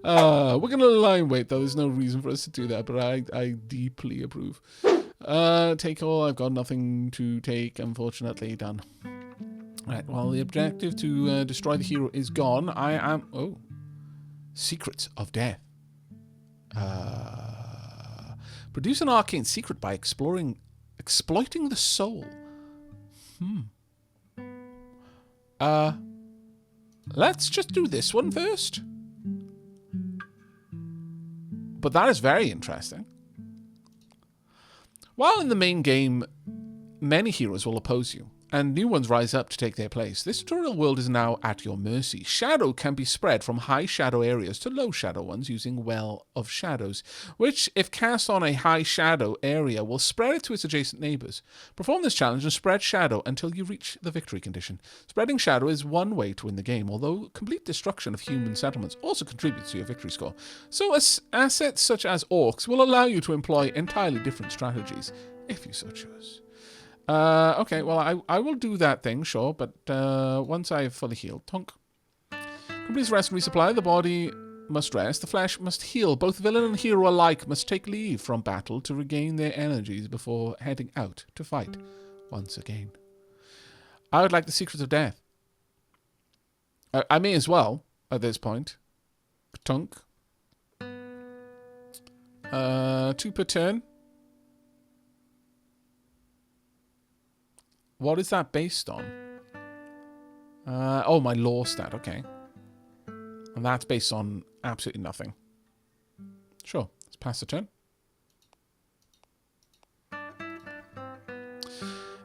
We're going to line weight, though. There's no reason for us to do that, but I deeply approve. Take all. I've got nothing to take, unfortunately. Done. Right, well, the objective to destroy the hero is gone. I am... Oh. Secrets of Death. Produce an arcane secret by exploiting the soul. Let's just do this one first. But that is very interesting. While in the main game, many heroes will oppose you, and new ones rise up to take their place, this tutorial world is now at your mercy. Shadow can be spread from high shadow areas to low shadow ones using Well of Shadows, which, if cast on a high shadow area, will spread it to its adjacent neighbours. Perform this challenge and spread shadow until you reach the victory condition. Spreading shadow is one way to win the game, although complete destruction of human settlements also contributes to your victory score. So assets such as orcs will allow you to employ entirely different strategies, if you so choose. Okay, well, I will do that thing, sure, but once I've fully healed. Tonk. Complete rest and resupply. The body must rest. The flesh must heal. Both villain and hero alike must take leave from battle to regain their energies before heading out to fight once again. I would like the Secrets of Death. I may as well, at this point. Tonk. 2 per turn. What is that based on? Oh, my law stat. Okay. And that's based on absolutely nothing. Sure. Let's pass the turn.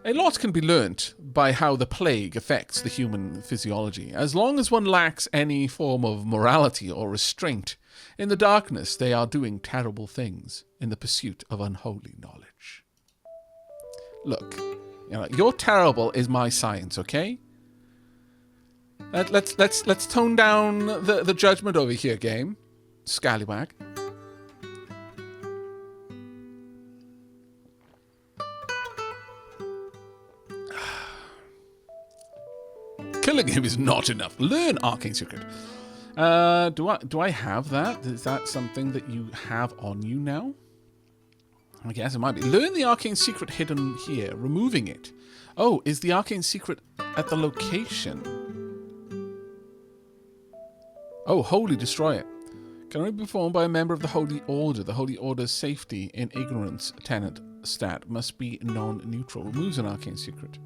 A lot can be learnt by how the plague affects the human physiology. As long as one lacks any form of morality or restraint, in the darkness they are doing terrible things in the pursuit of unholy knowledge. Look. You know, your terrible is my science, okay? Let's tone down the judgment over here, game. Scallywag. Killing him is not enough. Learn Arcane Secret. Do I have that? Is that something that you have on you now? I guess it might be. Learn the arcane secret hidden here, removing it. Oh, is the arcane secret at the location? Oh, wholly destroy it. Can only be performed by a member of the Holy Order. The Holy Order's safety in ignorance tenet stat must be non-neutral. Removes an arcane secret.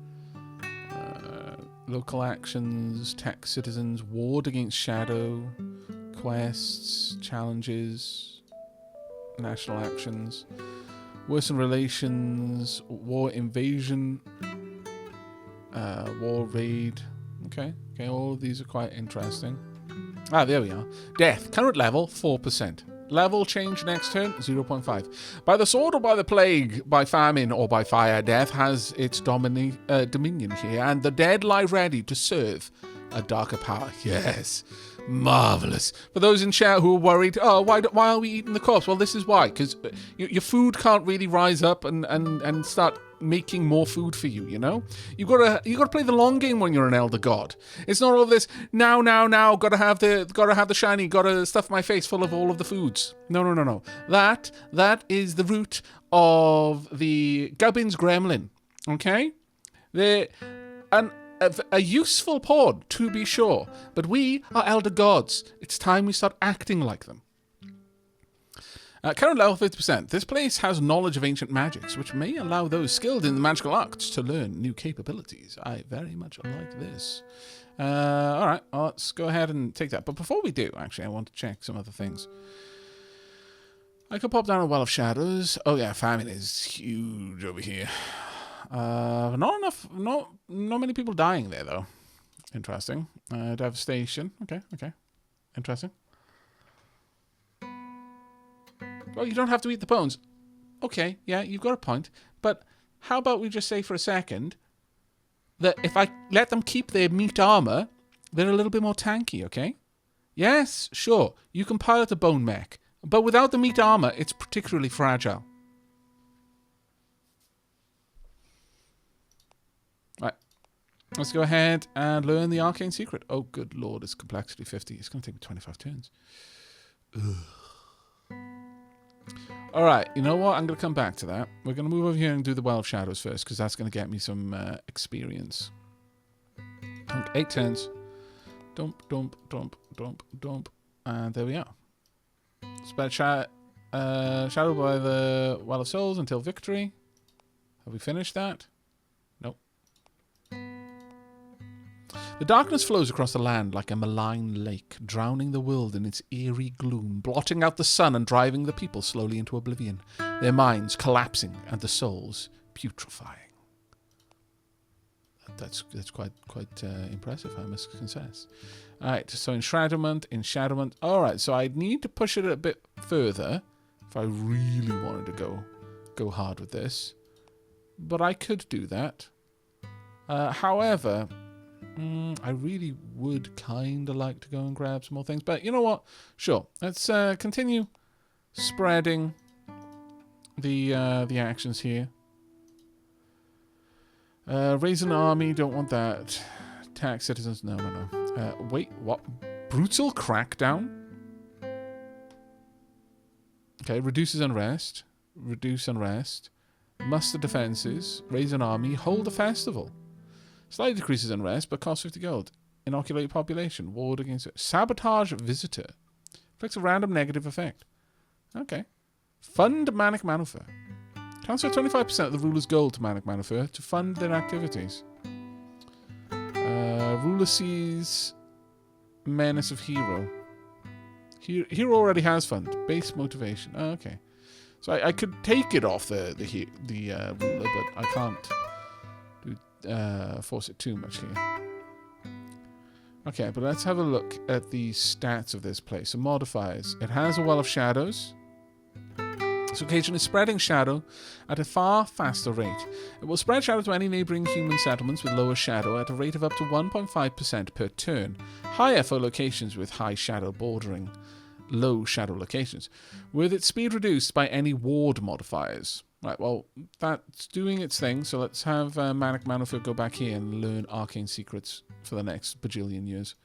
Local actions, tech citizens, ward against shadow, quests, challenges, national actions. Worsen relations, war invasion, war raid. Okay, all of these are quite interesting. Ah, there we are. Death, current level, 4%. Level change next turn, 0.5. By the sword or by the plague, by famine or by fire, death has its dominion here, and the dead lie ready to serve a darker power. Yes. Marvellous. For those in chat who are worried, oh, why are we eating the corpse? Well, this is why, because your food can't really rise up and start making more food for you, you know? You gotta play the long game when you're an elder god. It's not all of this, now, gotta have the shiny, gotta stuff my face full of all of the foods. No. That is the root of the Gubbins Gremlin, okay? A useful pawn, to be sure, but we are elder gods. It's time we start acting like them. Current level 50%. This place has knowledge of ancient magics, which may allow those skilled in the magical arts to learn new capabilities. I very much like this. Alright, let's go ahead and take that. But before we do, actually, I want to check some other things. I could pop down a Well of Shadows. Oh yeah, famine is huge over here. Not many people dying there, though. Interesting. Devastation. Okay. Interesting. Well, you don't have to eat the bones. Okay, yeah, you've got a point. But how about we just say for a second that if I let them keep their meat armor, they're a little bit more tanky, okay? Yes, sure, you can pilot a bone mech, but without the meat armor, it's particularly fragile. Right. Let's go ahead and learn the arcane secret. Oh, good lord, it's complexity 50. It's going to take me 25 turns. Alright, you know what? I'm going to come back to that. We're going to move over here and do the Well of Shadows first, because that's going to get me some experience. 8 turns. Dump, dump, dump, dump, dump. And there we are. Spread shadow by the Well of Souls until victory. Have we finished that? Nope. The darkness flows across the land like a malign lake, drowning the world in its eerie gloom, blotting out the sun and driving the people slowly into oblivion, their minds collapsing and the souls putrefying. That's quite impressive, I must confess. Alright, so enshadowment. Alright, so I'd need to push it a bit further if I really wanted to go hard with this. But I could do that. However, I really would kind of like to go and grab some more things. But you know what? Sure. Let's continue spreading the actions here. Raise an army. Don't want that. Attack citizens. No. Wait, what? Brutal crackdown? Okay, reduces unrest. Reduce unrest. Muster defenses. Raise an army. Hold a festival. Slightly decreases unrest, but costs 50 gold. Inoculate population. Ward against it. Sabotage visitor. Inflicts a random negative effect. Okay. Fund Manic Maneuver. Transfer 25% of the ruler's gold to Manic Maneuver to fund their activities. Ruler sees Menace of Hero. Hero already has fund. Base motivation. Oh, okay. So I could take it off the ruler, but I can't force it too much here. Okay, but let's have a look at the stats of this place. So modifiers. It has a Well of Shadows. It's occasionally spreading shadow at a far faster rate. It will spread shadow to any neighbouring human settlements with lower shadow at a rate of up to 1.5% per turn. Higher for locations with high shadow bordering low shadow locations. With its speed reduced by any ward modifiers. Right, well, that's doing its thing, so let's have Manic Maneuver go back here and learn arcane secrets for the next bajillion years.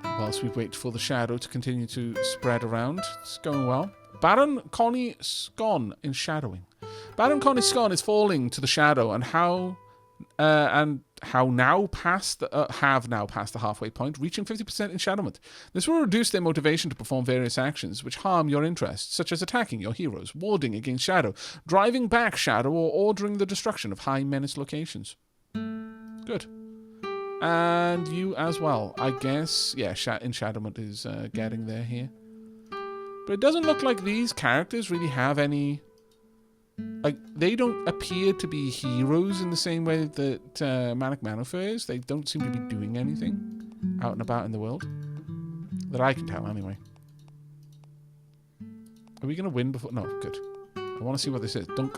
Whilst we wait for the shadow to continue to spread around. It's going well. Baron Connie Scon in shadowing. Baron Connie Scon is falling to the shadow, and have now passed the halfway point, reaching 50% enshadowment. This will reduce their motivation to perform various actions which harm your interests, such as attacking your heroes, warding against shadow, driving back shadow, or ordering the destruction of high menace locations. Good. And you as well. I guess, yeah, enshadowment is getting there here. But it doesn't look like these characters really have any... Like, they don't appear to be heroes in the same way that Manic Maneuver is. They don't seem to be doing anything out and about in the world. That I can tell, anyway. Are we going to win before... No, good. I want to see what this is. Dunk.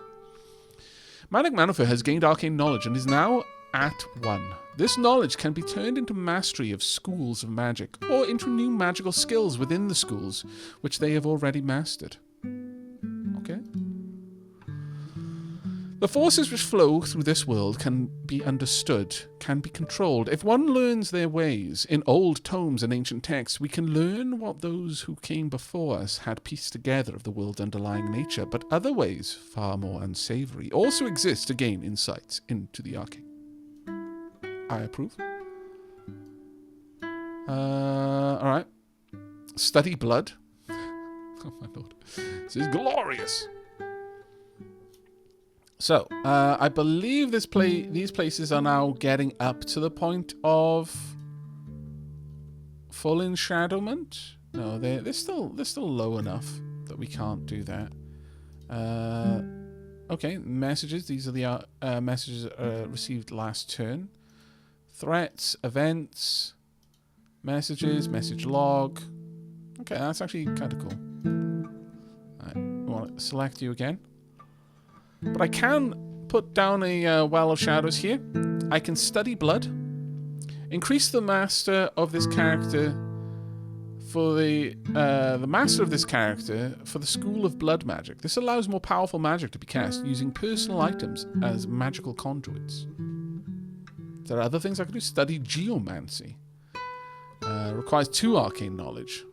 Manic Maneuver has gained arcane knowledge and is now at 1. This knowledge can be turned into mastery of schools of magic, or into new magical skills within the schools, which they have already mastered. Okay. The forces which flow through this world can be understood, can be controlled. If one learns their ways, in old tomes and ancient texts, we can learn what those who came before us had pieced together of the world's underlying nature, but other ways, far more unsavory, also exist to gain insights into the arcane. I approve. Alright. Study blood. Oh my lord. This is glorious. So, I believe these places are now getting up to the point of full enshadowment. No, they're still low enough that we can't do that. Okay, messages. These are the messages received last turn. Threats, events, messages, message log. Okay, that's actually kind of cool. Alright, I want to select you again. But I can put down a Well of Shadows here. I can study blood. Increase the master of this character for the master of this character for the School of Blood Magic. This allows more powerful magic to be cast using personal items as magical conduits. There are other things I can do. Study Geomancy. Requires 2 arcane knowledge.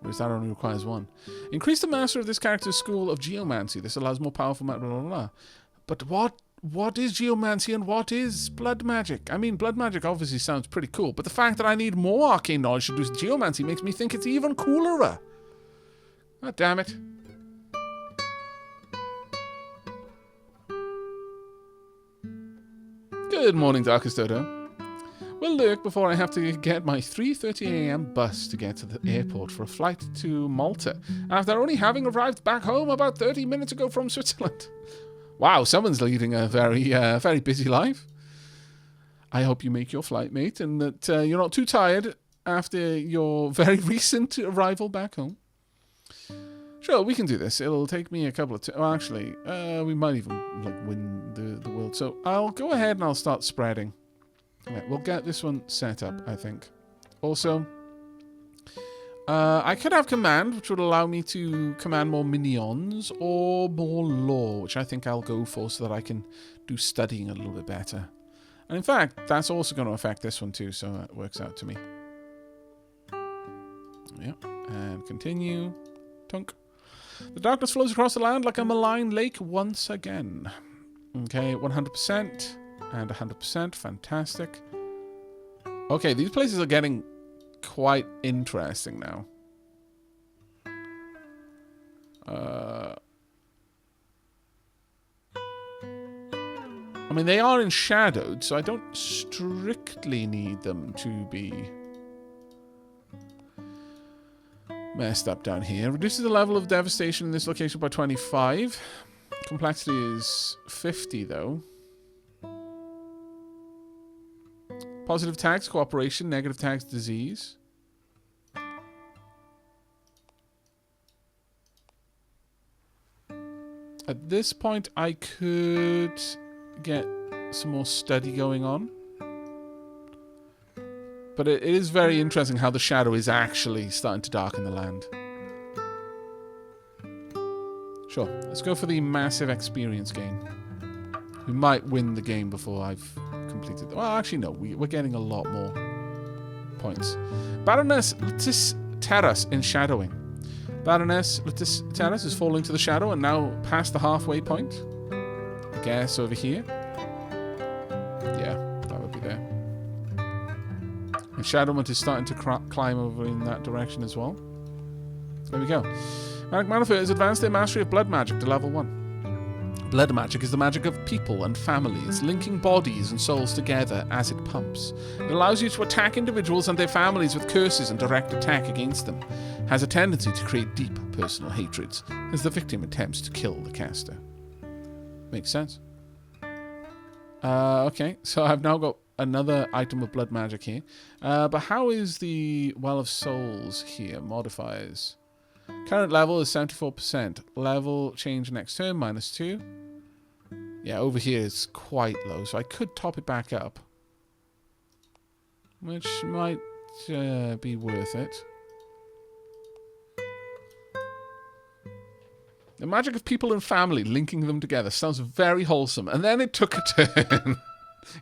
Or is that only requires one? Increase the master of this character's school of geomancy. This allows more powerful magic, blah, blah, blah. But what is geomancy and what is blood magic? I mean, blood magic obviously sounds pretty cool, but the fact that I need more arcane knowledge to do geomancy makes me think it's even cooler. God damn it. Good morning, Darkest Dodo. We'll lurk before I have to get my 3:30 a.m. bus to get to the airport for a flight to Malta, after only having arrived back home about 30 minutes ago from Switzerland. Wow, someone's leading a very busy life. I hope you make your flight, mate, and that you're not too tired after your very recent arrival back home. Sure, we can do this. It'll take me a couple of... Well, actually, we might even win the world. So I'll go ahead and I'll start spreading. Right, we'll get this one set up, I think. Also, I could have command, which would allow me to command more minions, or more law, which I think I'll go for so that I can do studying a little bit better. And in fact, that's also going to affect this one too, so that works out to me. Yep, and continue. Tunk. The darkness flows across the land like a malign lake once again. Okay, 100%. And 100%, fantastic. Okay, these places are getting quite interesting now. I mean, they are enshadowed, so I don't strictly need them to be messed up down here. Reduces the level of devastation in this location by 25. Complexity is 50, though. Positive tags, cooperation. Negative tags, disease. At this point, I could get some more study going on. But it is very interesting how the shadow is actually starting to darken the land. Sure, let's go for the massive experience gain. We might win the game before I've completed. Well, actually, no. We're getting a lot more points. Baroness Letis Terras in shadowing. Baroness Letis Terras is falling to the shadow and now past the halfway point. I guess over here. Yeah, that would be there. And shadowment is starting to climb over in that direction as well. There we go. Magic Manifold has advanced their mastery of blood magic to level 1. Blood magic is the magic of people and families, linking bodies and souls together as it pumps. It allows you to attack individuals and their families with curses and direct attack against them. Has a tendency to create deep personal hatreds as the victim attempts to kill the caster. Makes sense. Okay, so I've now got another item of blood magic here. But how is the Well of Souls here? Modifiers. Current level is 74%. Level change next turn, -2. Yeah, over here it's quite low, so I could top it back up. Which might be worth it. The magic of people and family, linking them together, sounds very wholesome. And then it took a turn.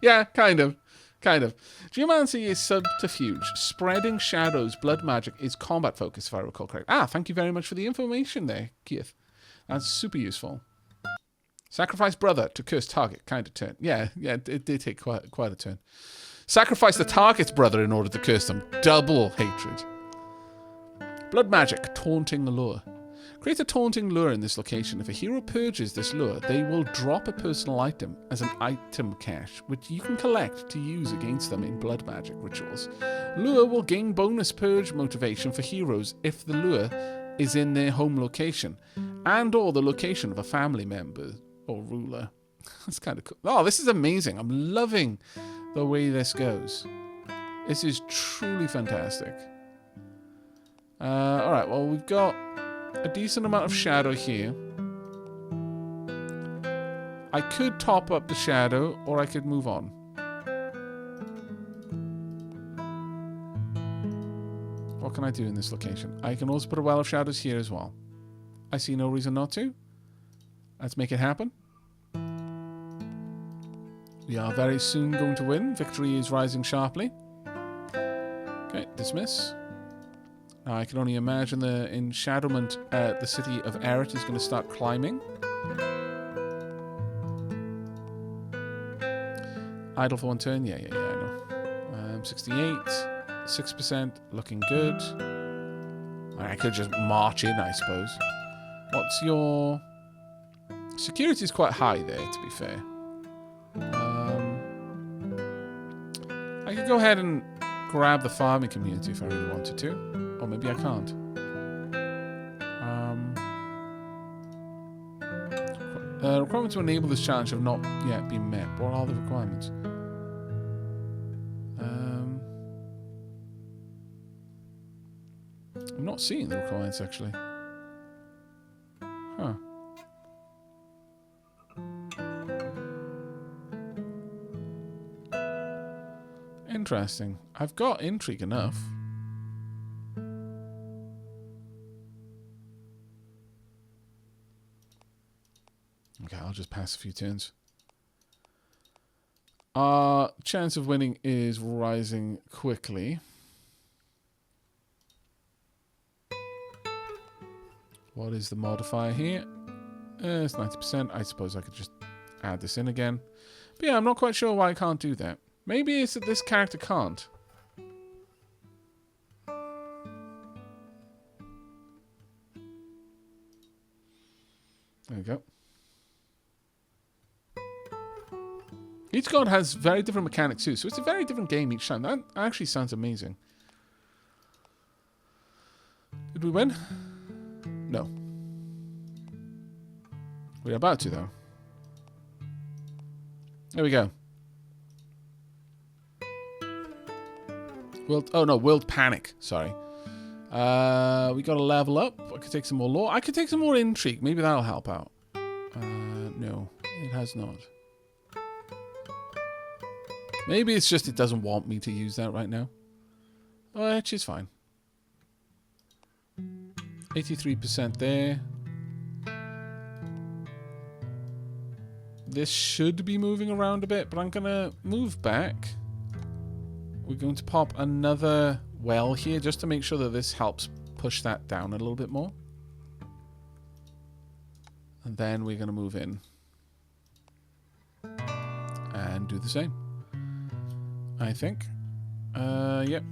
Yeah, kind of. Kind of. Geomancy is subterfuge. Spreading shadows, blood magic is combat focus, if I recall correctly. Ah, thank you very much for the information there, Keith. That's super useful. Sacrifice brother to curse target. Kind of turn. Yeah, it did take quite a turn. Sacrifice the target's brother in order to curse them. Double hatred. Blood magic, taunting lure. Create a taunting lure in this location. If a hero purges this lure, they will drop a personal item as an item cache, which you can collect to use against them in blood magic rituals. Lure will gain bonus purge motivation for heroes if the lure is in their home location, and or the location of a family member or ruler. That's kind of cool. Oh, this is amazing. I'm loving the way this goes. This is truly fantastic. Alright, well, we've got a decent amount of shadow here. I could top up the shadow, or I could move on. What can I do in this location? I can also put a Well of Shadows here as well. I see no reason not to. Let's make it happen. We are very soon going to win. Victory is rising sharply. Okay, dismiss. Now, I can only imagine in Shadowmont, the city of Eret is going to start climbing. Idle for one turn. Yeah, I know. 68. 6%. Looking good. I could just march in, I suppose. What's your... Security is quite high there, to be fair. I could go ahead and grab the farming community if I really wanted to. Or maybe I can't. Requirements to enable this challenge have not yet been met. What are the requirements? I'm not seeing the requirements, actually. Huh. Interesting. I've got intrigue enough. Okay, I'll just pass a few turns. Chance of winning is rising quickly. What is the modifier here? It's 90%. I suppose I could just add this in again. But yeah, I'm not quite sure why I can't do that. Maybe it's that this character can't. There we go. Each god has very different mechanics too, so it's a very different game each time. That actually sounds amazing. Did we win? No. We're about to, though. There we go. World Panic. Sorry. We got to level up. I could take some more lore. I could take some more intrigue. Maybe that'll help out. No, it has not. Maybe it's just it doesn't want me to use that right now. Which is fine. 83% there. This should be moving around a bit, but I'm going to move back. We're going to pop another well here just to make sure that this helps push that down a little bit more. And then we're going to move in. And do the same. I think. Yep.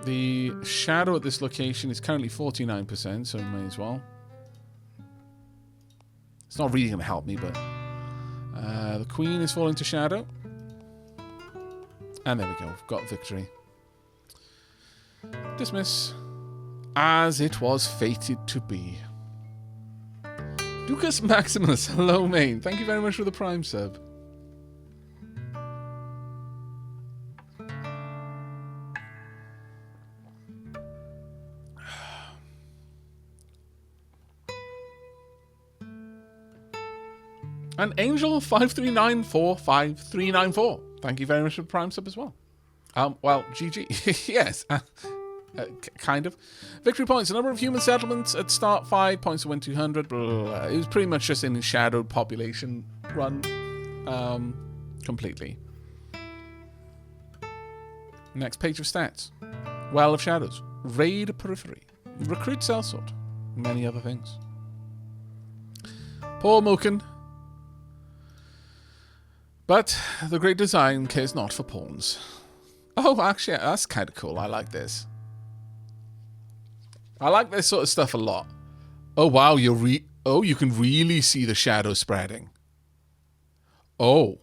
The shadow at this location is currently 49%, so may as well. It's not really going to help me, but... the queen is falling to shadow. And there we go. We've got victory. Dismiss. As it was fated to be. Ducas Maximus. Hello, main. Thank you very much for the Prime sub. And Angel53945394. Thank you very much for the Prime sub as well. Well, GG. Yes. Kind of. Victory points. The number of human settlements at start 5 points to win 200. Blah, blah, blah. It was pretty much just an shadowed population run. Completely. Next page of stats. Well of Shadows. Raid Periphery. Recruit Sellsword. Many other things. Poor Moken. But the great design cares not for pawns. Oh, actually, that's kind of cool. I like this. I like this sort of stuff a lot. Oh, wow, you can really see the shadow spreading. Oh.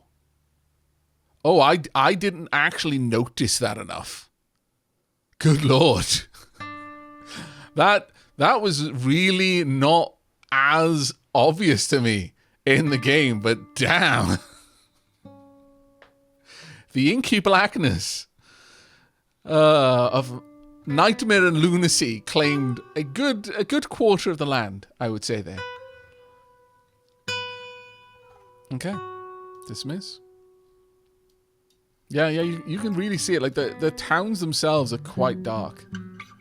Oh, I didn't actually notice that enough. Good Lord. That was really not as obvious to me in the game, but damn. The inky blackness of nightmare and lunacy claimed a good quarter of the land, I would say there. Okay. Dismiss. Yeah, you can really see it. Like the towns themselves are quite dark.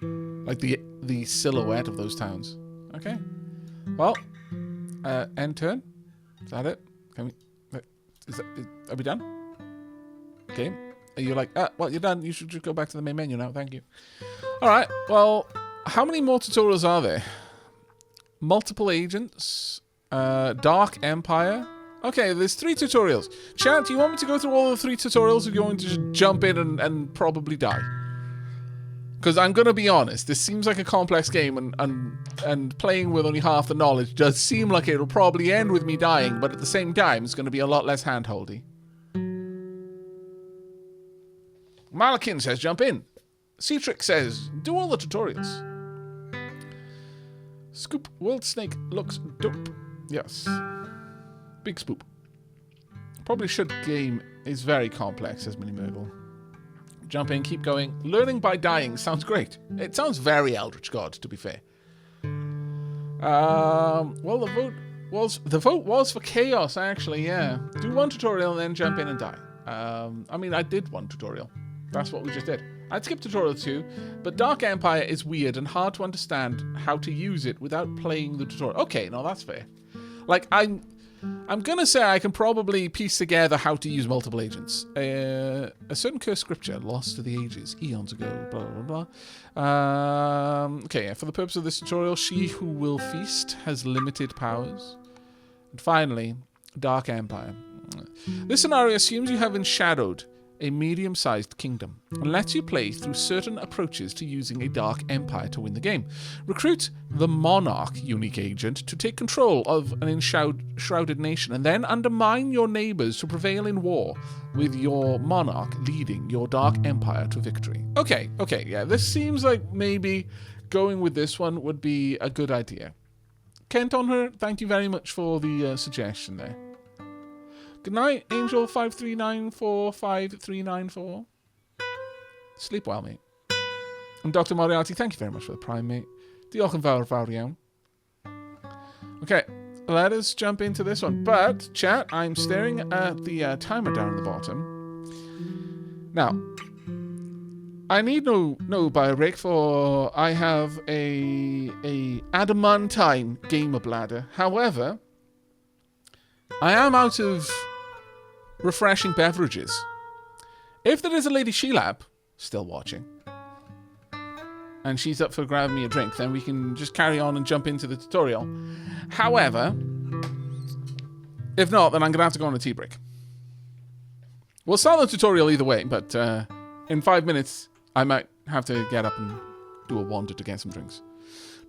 Like the silhouette of those towns. Okay. Well, end turn. Is that it? Are we done? Game. you're like, well, you're done. You should just go back to the main menu now. Thank you. All right. Well, how many more tutorials are there? Multiple agents. Dark Empire. Okay, there's 3 tutorials. Chat, do you want me to go through all the 3 tutorials, or do you want me to just jump in and probably die? Because I'm going to be honest, this seems like a complex game, and playing with only half the knowledge does seem like it'll probably end with me dying, but at the same time, it's going to be a lot less handholdy. Malakin says, jump in. Cetric says, do all the tutorials. Scoop World Snake looks dope. Yes. Big spoop. Probably should game is very complex, says Mini Murgle. Jump in, keep going. Learning by dying sounds great. It sounds very Eldritch God, to be fair. Well, the vote was for chaos, actually, yeah. Do 1 tutorial and then jump in and die. I mean, I did 1 tutorial. That's what we just did. I'd skip tutorial 2, but Dark Empire is weird and hard to understand how to use it without playing the tutorial. Okay, no, that's fair. Like, I'm gonna say I can probably piece together how to use multiple agents. A certain cursed scripture lost to the ages, eons ago, blah, blah, blah. Okay, for the purpose of this tutorial, she who will feast has limited powers. And finally, Dark Empire. This scenario assumes you have enshadowed a medium-sized kingdom, and lets you play through certain approaches to using a Dark Empire to win the game. Recruit the Monarch unique agent to take control of an enshrouded nation, and then undermine your neighbors to prevail in war, with your Monarch leading your Dark Empire to victory. Okay, yeah, this seems like maybe going with this one would be a good idea. Kent on her, thank you very much for the suggestion there. Good night, Angel53945394. Sleep well, mate. And Dr. Moriarty, thank you very much for the prime, mate. Diolch yn fawr iawn. Okay, let us jump into this one. But, chat, I'm staring at the timer down at the bottom. Now, I need no bio-break, for I have a adamantine gamer bladder. However, I am out of refreshing beverages. If there is a Lady Shelab still watching, and she's up for grabbing me a drink, then we can just carry on and jump into the tutorial. However, if not, then I'm going to have to go on a tea break. We'll start the tutorial either way, but in 5 minutes, I might have to get up and do a wander to get some drinks.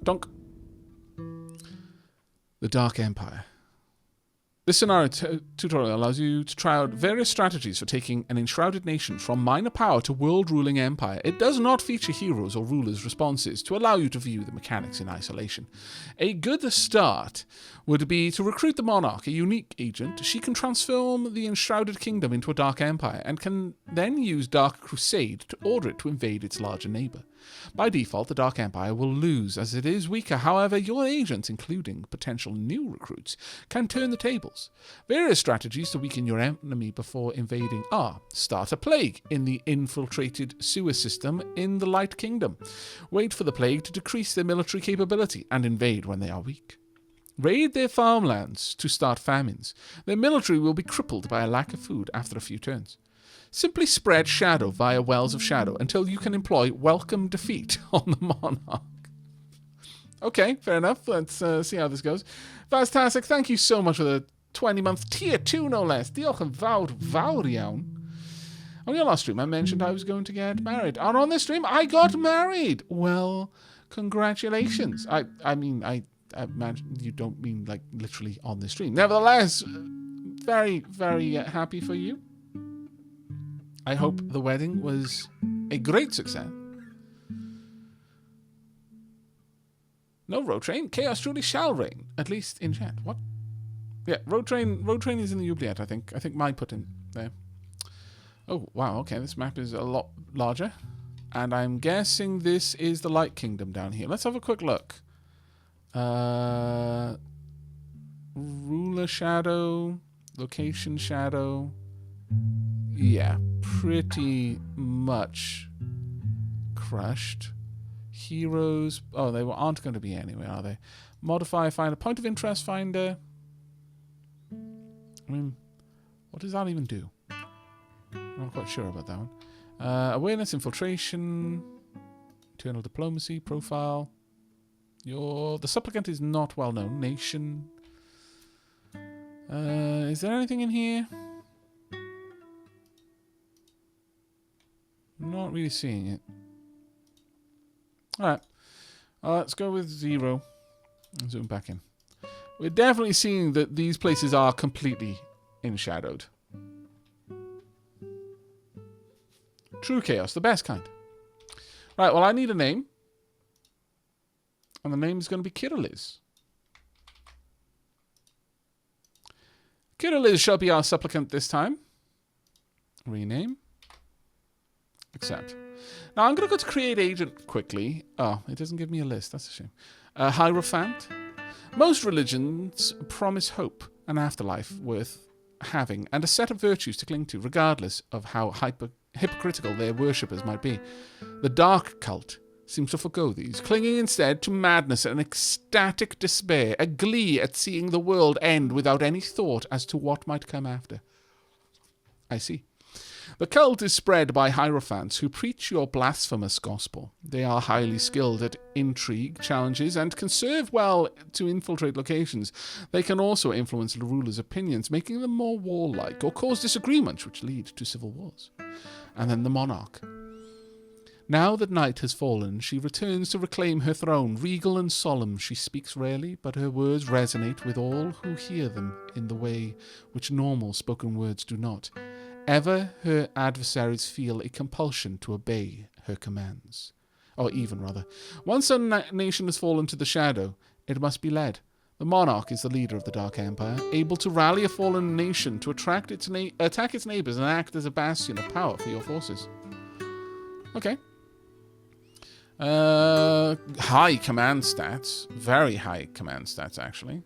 Donk. The Dark Empire. This scenario tutorial allows you to try out various strategies for taking an enshrouded nation from minor power to world-ruling empire. It does not feature heroes or rulers' responses to allow you to view the mechanics in isolation. A good start would be to recruit the Monarch, a unique agent. She can transform the enshrouded kingdom into a Dark Empire and can then use Dark Crusade to order it to invade its larger neighbour. By default, the Dark Empire will lose as it is weaker. However, your agents, including potential new recruits, can turn the tables. Various strategies to weaken your enemy before invading are: start a plague in the infiltrated sewer system in the Light Kingdom. Wait for the plague to decrease their military capability and invade when they are weak. Raid their farmlands to start famines. Their military will be crippled by a lack of food after a few turns. Simply spread shadow via Wells of Shadow until you can employ Welcome Defeat on the Monarch. Okay, fair enough. Let's see how this goes. Fantastic. Thank you so much for the 20-month tier 2, no less. Diolch yn fawr iawn. On your last stream, I mentioned I was going to get married. And on this stream, I got married. Well, congratulations. I imagine you don't mean, like, literally on the stream. Nevertheless, very, very happy for you. I hope the wedding was a great success. No road train. Chaos truly shall reign, at least in chat. What? Yeah, road train is in the oubliette, I think. I think mine put in there. Oh, wow, okay, this map is a lot larger. And I'm guessing this is the Light Kingdom down here. Let's have a quick look. Ruler shadow, location shadow. Yeah, pretty much crushed. Heroes. Oh, they aren't going to be anywhere, are they? Modify finder. Point of interest finder. I mean, what does that even do? I'm not quite sure about that one. Awareness, infiltration, internal diplomacy, profile. The supplicant is not well known. Nation. Is there anything in here? Not really seeing it. Alright. Let's go with 0. And zoom back in. We're definitely seeing that these places are completely enshadowed. True chaos, the best kind. Right, well, I need a name. And the name is going to be Kiriliz. Kiriliz shall be our supplicant this time. Rename. Accept. Now, I'm going to go to create agent quickly. Oh, it doesn't give me a list. That's a shame. Hierophant. Most religions promise hope, an afterlife worth having, and a set of virtues to cling to, regardless of how hypocritical their worshippers might be. The dark cult seems to forgo these, clinging instead to madness and ecstatic despair, a glee at seeing the world end without any thought as to what might come after. I see. The cult is spread by hierophants who preach your blasphemous gospel. They are highly skilled at intrigue, challenges, and can serve well to infiltrate locations. They can also influence the ruler's opinions, making them more warlike, or cause disagreements which lead to civil wars. And then the monarch. Now that night has fallen, she returns to reclaim her throne. Regal and solemn, she speaks rarely, but her words resonate with all who hear them in the way which normal spoken words do not. Ever her adversaries feel a compulsion to obey her commands. Or even, rather. Once a nation has fallen to the shadow, it must be led. The monarch is the leader of the Dark Empire, able to rally a fallen nation to attack its neighbors and act as a bastion of power for your forces. Okay. High command stats. Very high command stats, actually.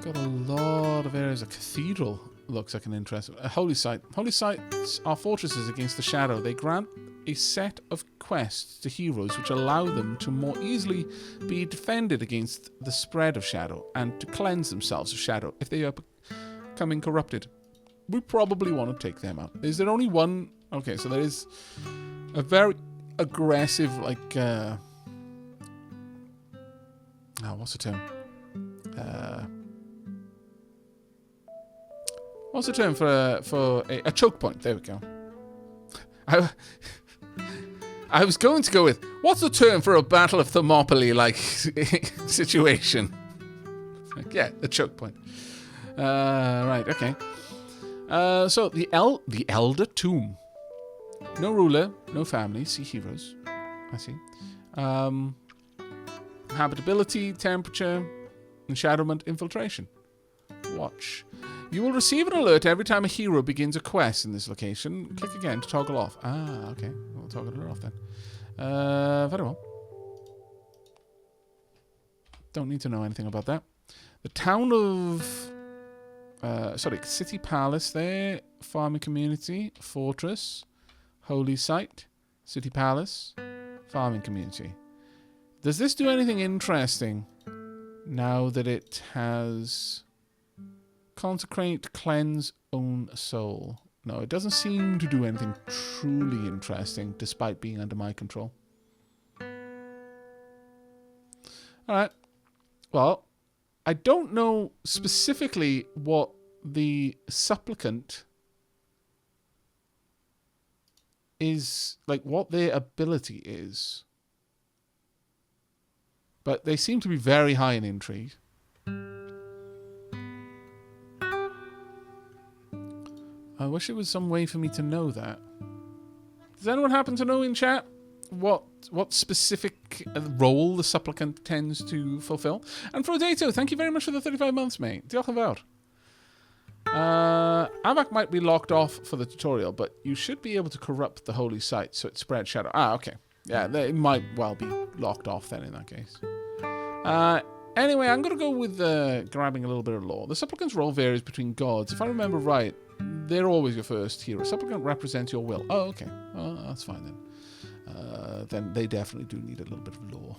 Got a lot of areas. A cathedral looks like an interesting. A holy site. Holy sites are fortresses against the shadow. They grant a set of quests to heroes which allow them to more easily be defended against the spread of shadow and to cleanse themselves of shadow if they are becoming corrupted. We probably want to take them out. Is there only one? Okay, so there is a very aggressive, like, what's the term? What's the term for a choke point? There we go. I was going to go with, what's the term for a Battle of Thermopylae-like situation? Yeah, a choke point. Right, okay. So, the Elder Tomb. No ruler, no family, see heroes. I see. Habitability, temperature, enshadowment, infiltration. Watch. You will receive an alert every time a hero begins a quest in this location. Click again to toggle off. Ah, okay. We'll toggle it off then. Very well. Don't need to know anything about that. The town of... City Palace there. Farming community. Fortress. Holy site. City Palace. Farming community. Does this do anything interesting now that it has... Consecrate, cleanse, own soul. No, it doesn't seem to do anything truly interesting, despite being under my control. Alright. Well, I don't know specifically what the supplicant is, like, what their ability is. But they seem to be very high in intrigue. I wish there was some way for me to know that. Does anyone happen to know in chat what specific role the supplicant tends to fulfill? And Frodato, thank you very much for the 35 months, mate. Diolch yn fawr. Aavak might be locked off for the tutorial, but you should be able to corrupt the holy site so it spreads shadow. Ah, okay. Yeah, it might well be locked off then in that case. Anyway, I'm going to go with grabbing a little bit of lore. The supplicant's role varies between gods. If I remember right, they're always your first hero. Supplicant represents your will. Oh, okay. Well, that's fine then. Then they definitely do need a little bit of lore.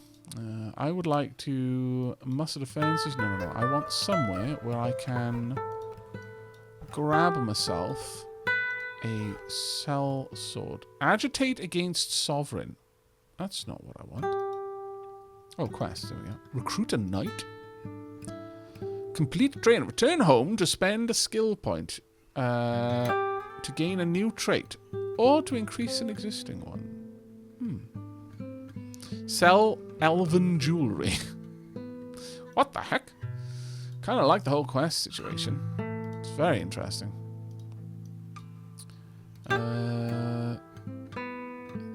I would like to muster defenses. No. I want somewhere where I can grab myself a cell sword. Agitate against sovereign. That's not what I want. Oh, quest. There we go. Recruit a knight. Complete train. Return home to spend a skill point to gain a new trait or to increase an existing one. Sell elven jewelry. What the heck? Kind of like the whole quest situation. It's very interesting.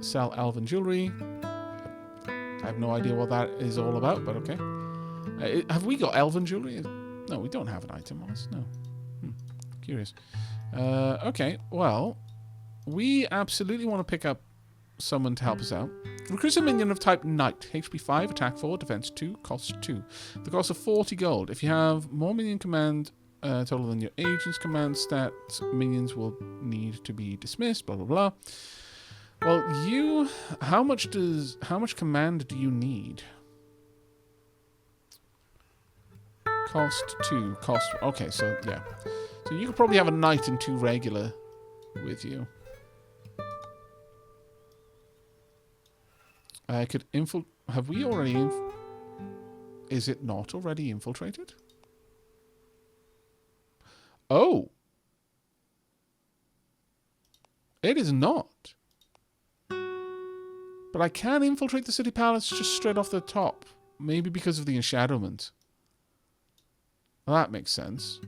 Sell elven jewelry. I have no idea what that is all about, but okay. Have we got elven jewelry? No, we don't have an item on us. No. Curious. Okay, well, we absolutely want to pick up someone to help us out. Recruit a minion of type Knight. HP 5, attack 4, defense 2, cost 2. The cost of 40 gold. If you have more minion command total than your agent's command stats, minions will need to be dismissed, blah, blah, blah. Well, you... How much command do you need? Cost 2, cost... Okay, so, yeah. So you could probably have a Knight and 2 regular with you. I could have we already is it not already infiltrated? Oh. It is not. But I can infiltrate the city palace just straight off the top. Maybe because of the enshadowment. Well, that makes sense.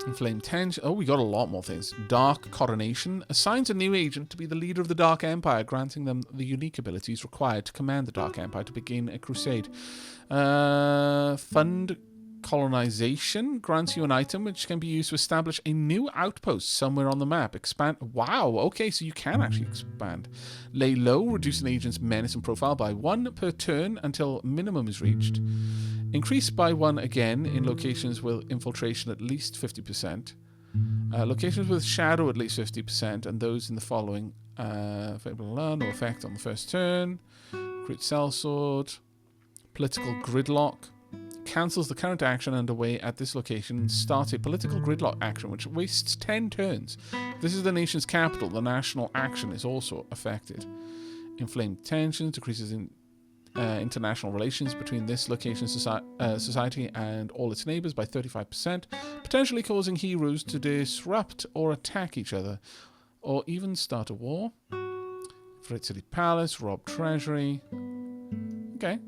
Inflamed tension. Oh, we got a lot more things. Dark Coronation. Assigns a new agent to be the leader of the Dark Empire, granting them the unique abilities required to command the Dark Empire to begin a crusade. Fund Colonization. Grants you an item which can be used to establish a new outpost somewhere on the map. Expand. Wow, okay, so you can actually expand. Lay low. Reduce an agent's menace and profile by 1 per turn until minimum is reached. Increase by 1 again in locations with infiltration at least 50%. Locations with shadow at least 50%, and those in the following. No effect on the first turn. Crit sellsword. Political gridlock. Cancels the current action underway at this location and starts a political gridlock action, which wastes 10 turns. This is the nation's capital. The national action is also affected. Inflamed tensions. Decreases in international relations between this location society and all its neighbors by 35%, potentially causing heroes to disrupt or attack each other, or even start a war. Infiltrate city palace, rob treasury. Okay.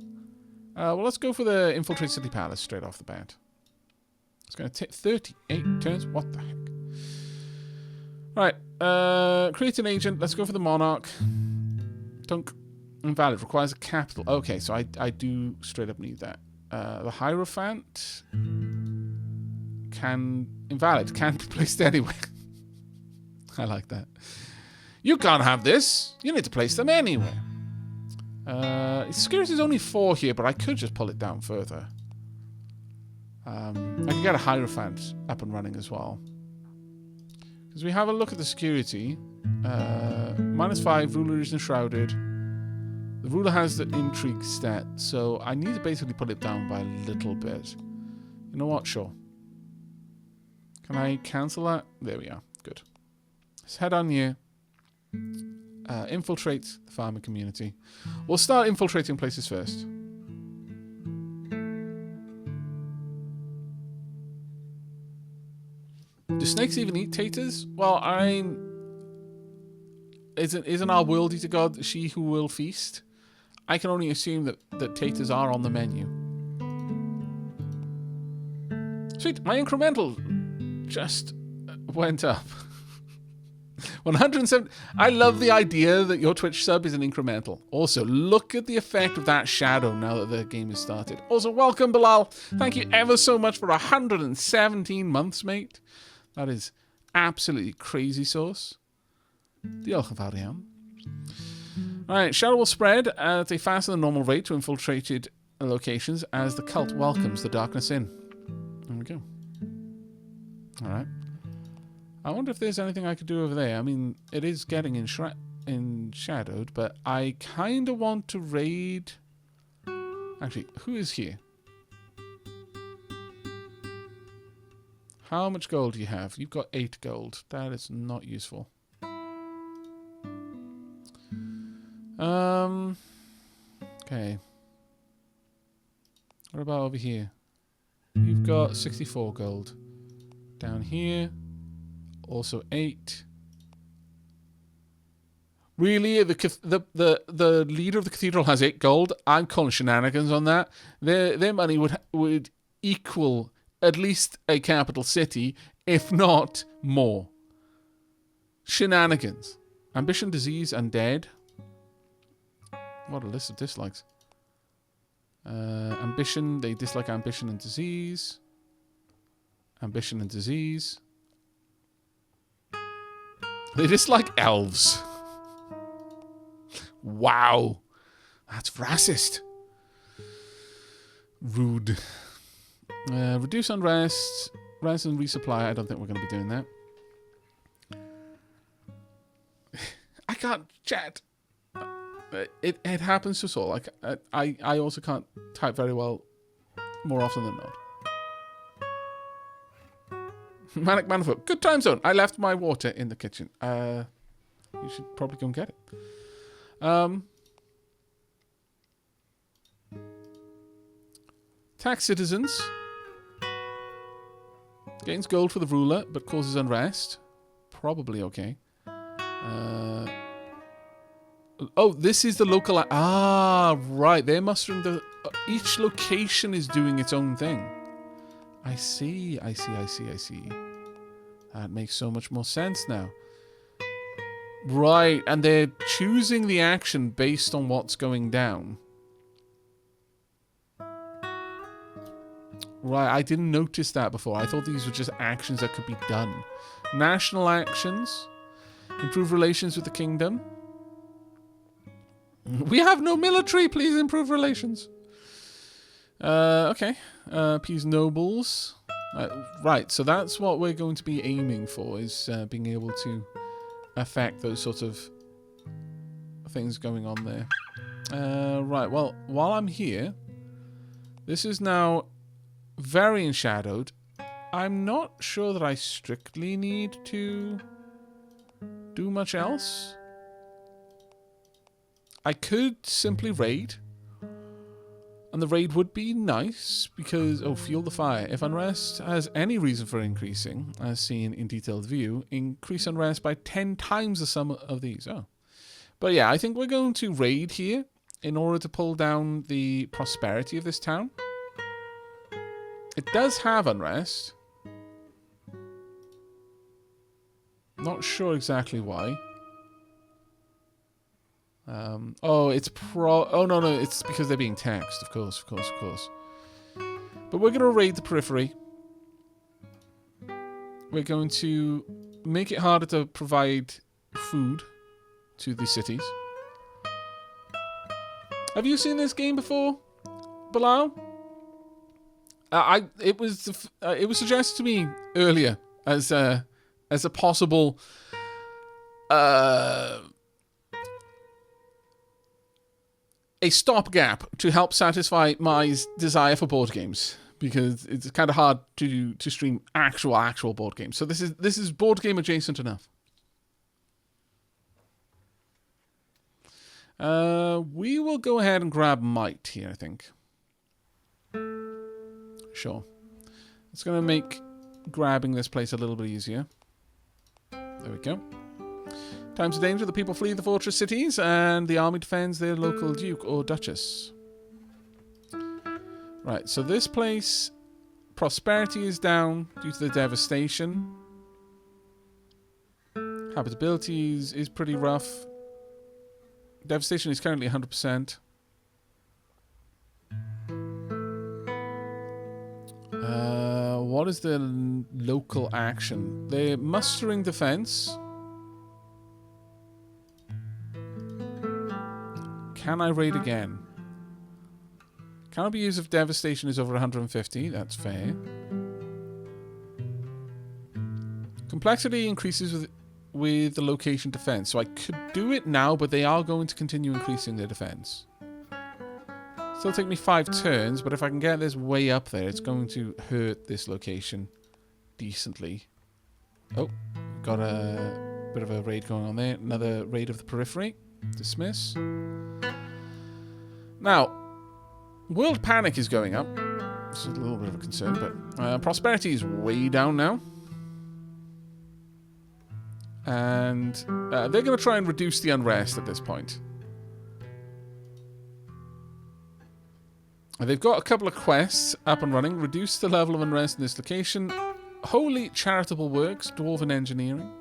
Well, let's go for the infiltrate city palace straight off the bat. It's going to take 38 turns. What the heck? Right. Create an agent. Let's go for the monarch. Dunk. Invalid. Requires a capital. Okay, so I do straight up need that. The Hierophant can... Invalid. Can't be placed anywhere. I like that. You can't have this. You need to place them anywhere. Security is only 4 here, but I could just pull it down further. I could get a Hierophant up and running as well. Because we have a look at the security. -5, ruler is enshrouded. The ruler has the intrigue stat, so I need to basically put it down by a little bit. You know what? Sure. Can I cancel that? There we are. Good. Let's head on here. Infiltrate the farming community. We'll start infiltrating places first. Do snakes even eat taters? Well, isn't our world eater god she who will feast? I can only assume that taters are on the menu. Sweet, my incremental just went up. 107. I love the idea that your Twitch sub is an incremental. Also, look at the effect of that shadow now that the game has started. Also, welcome, Bilal. Thank you ever so much for 117 months, mate. That is absolutely crazy sauce. Diolch yn fawr iawn. Alright, shadow will spread at a faster than normal rate to infiltrated locations as the cult welcomes the darkness in. There we go. Alright. I wonder if there's anything I could do over there. I mean, it is getting shadowed, but I kind of want to raid. Actually, who is here? How much gold do you have? You've got 8 gold. That is not useful. Okay. What about over here? You've got 64 gold. Down here, also 8. Really, the leader of the cathedral has 8 gold. I'm calling shenanigans on that. Their money would equal at least a capital city, if not more. Shenanigans. Ambition, disease, undead. What a list of dislikes. Ambition, they dislike ambition and disease. Ambition and disease. They dislike elves. Wow. That's racist. Rude. Reduce unrest. Rest and resupply. I don't think we're going to be doing that. I can't chat. It happens to us all. Like I also can't type very well more often than not. Manic Manifold. Good time zone. I left my water in the kitchen. You should probably go and get it. Tax citizens. Gains gold for the ruler, but causes unrest. Probably okay. Oh, this is the local... Ah, right. They're mustering the... each location is doing its own thing. I see. That makes so much more sense now. Right, and they're choosing the action based on what's going down. Right, I didn't notice that before. I thought these were just actions that could be done. National actions. Improve relations with the kingdom. We have no military. Please improve relations. Okay. Appease nobles. Right, so that's what we're going to be aiming for, is being able to affect those sort of things going on there. Right, well, while I'm here, this is now very enshadowed. I'm not sure that I strictly need to do much else. I could simply raid. And the raid would be nice because... Oh, fuel the fire. If unrest has any reason for increasing, as seen in detailed view, increase unrest by 10 times the sum of these. Oh. But yeah, I think we're going to raid here in order to pull down the prosperity of this town. It does have unrest. Not sure exactly why. Oh, it's oh, no, it's because they're being taxed. Of course. But we're going to raid the periphery. We're going to make it harder to provide food to the cities. Have you seen this game before, Bilal? It was suggested to me earlier as a possible a stopgap to help satisfy my desire for board games, because it's kind of hard to stream actual board games. So this is board game adjacent enough. We will go ahead and grab Might here, I think. Sure. It's going to make grabbing this place a little bit easier. There we go. Times of danger, the people flee the fortress cities, and the army defends their local duke or duchess. Right, so this place, prosperity is down due to the devastation. Habitability is pretty rough. Devastation is currently 100%. What is the local action? They're mustering defense. Can I raid again? Cannot be used if devastation is over 150. That's fair. Complexity increases with with the location defense. So I could do it now, but they are going to continue increasing their defense. Still take me 5 turns, but if I can get this way up there, it's going to hurt this location decently. Oh, got a bit of a raid going on there. Another raid of the periphery. Dismiss. Now, world panic is going up. This is a little bit of a concern, but prosperity is way down now. And they're going to try and reduce the unrest at this point. They've got a couple of quests up and running. Reduce the level of unrest in this location. Holy charitable works, dwarven engineering.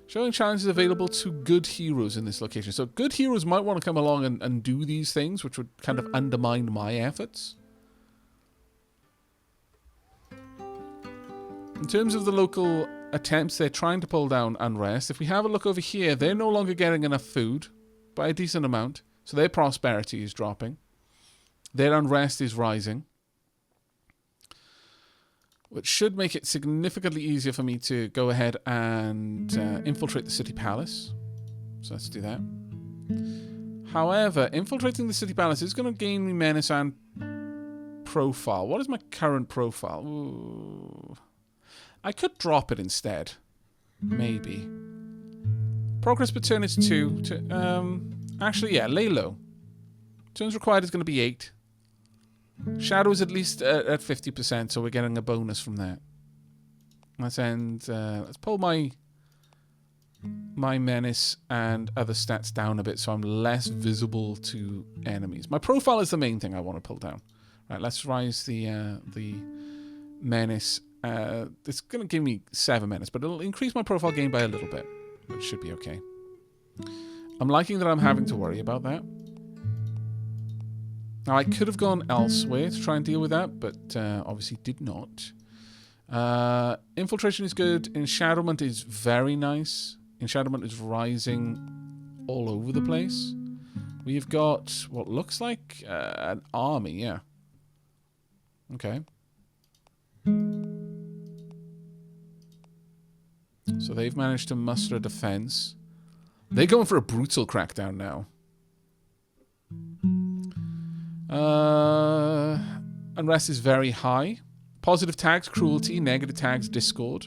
Showing challenges available to good heroes in this location. So good heroes might want to come along and do these things, which would kind of undermine my efforts. In terms of the local attempts, they're trying to pull down unrest. If we have a look over here, they're no longer getting enough food by a decent amount. So their prosperity is dropping. Their unrest is rising. Which should make it significantly easier for me to go ahead and infiltrate the city palace. So let's do that. However, infiltrating the city palace is going to gain me menace and profile. What is my current profile? Ooh. I could drop it instead. Maybe. Progress per turn is 2. Actually, yeah, lay low. Turns required is going to be 8. Shadow is at least at 50%, so we're getting a bonus from that. Let's end. Let's pull my menace and other stats down a bit, so I'm less visible to enemies. My profile is the main thing I want to pull down. Right, let's rise the menace. It's going to give me 7 menace, but it'll increase my profile gain by a little bit, which should be okay. I'm liking that I'm having to worry about that. Now, I could have gone elsewhere to try and deal with that, but obviously did not. Infiltration is good. Enshadowment is very nice. Enshadowment is rising all over the place. We've got what looks like an army, yeah. Okay. So they've managed to muster a defense. They're going for a brutal crackdown now. Unrest is very high. Positive tags, cruelty. Negative tags, discord.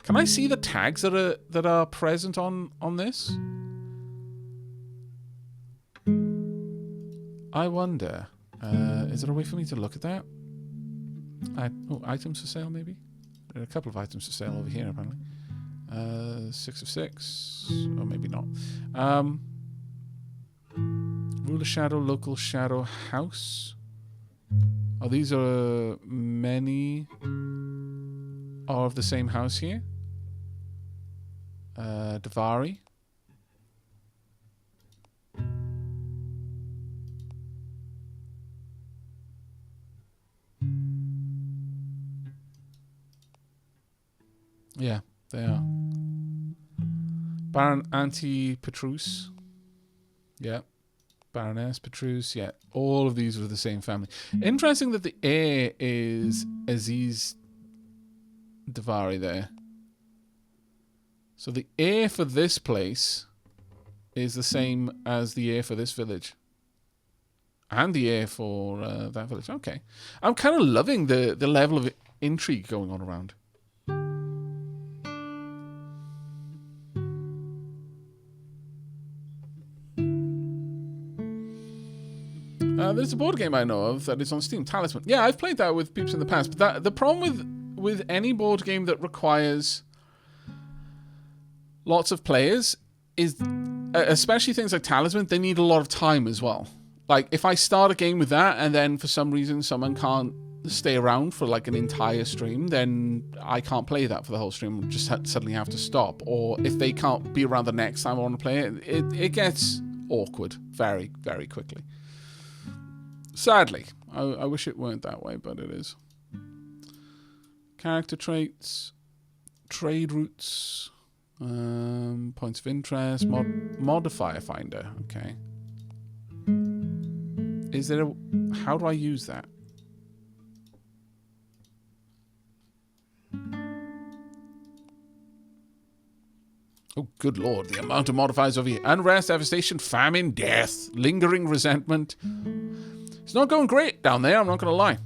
Can I see the tags that are present on this? I wonder. Is there a way for me to look at that? Items for sale, maybe? There are a couple of items for sale over here, apparently. 6 of 6. Or maybe not. Ruler shadow, local shadow house. Oh, these are many are of the same house here. Davari. Yeah, they are. Baron Anti-Petrus. Yeah. Baroness Petrus. Yeah. All of these are the same family. Interesting that the heir is Aziz Davari there. So the heir for this place is the same as the heir for this village. And the heir for that village. Okay. I'm kind of loving the level of intrigue going on around. There's a board game I know of that is on Steam, Talisman. Yeah, I've played that with peeps in the past. But the problem with any board game that requires lots of players is, especially things like Talisman, they need a lot of time as well. Like, if I start a game with that and then for some reason someone can't stay around for like an entire stream, then I can't play that for the whole stream. Just suddenly have to stop. Or if they can't be around the next time I want to play it, it gets awkward very, very quickly. Sadly. I wish it weren't that way, but it is. Character traits. Trade routes. Points of interest. Modifier finder. Okay. Is there a... How do I use that? Oh, good lord, the amount of modifiers over here. Unrest, devastation, famine, death, lingering resentment. It's not going great down there, I'm not going to lie.